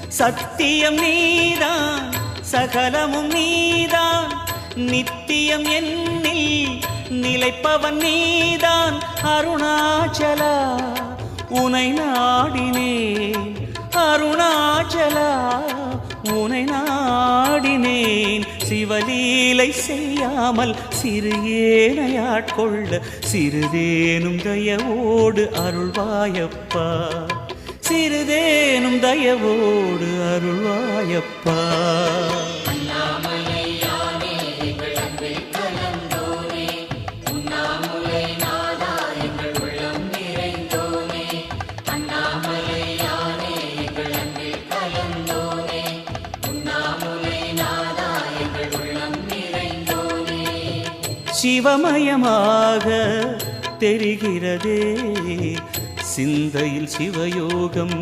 சத்தியம் நீதான் சகலமும் நீதான் நித்தியம் என்னில் நிலைப்பவன் நீதான் அருணாச்சலா உனை நாடினேன் அருணாச்சலா உனை நாடினேன் சிவலீலை செய்யாமல் சிறு ஏனையாட்கொள்ள சிறிதேனும் தயவோடு அருள்வாயப்பா சிறிதேனும் தயவோடு அருள்வாயப்பா சிவமயமாக தெரிகிறதே சிந்தையில் சிவயோகம்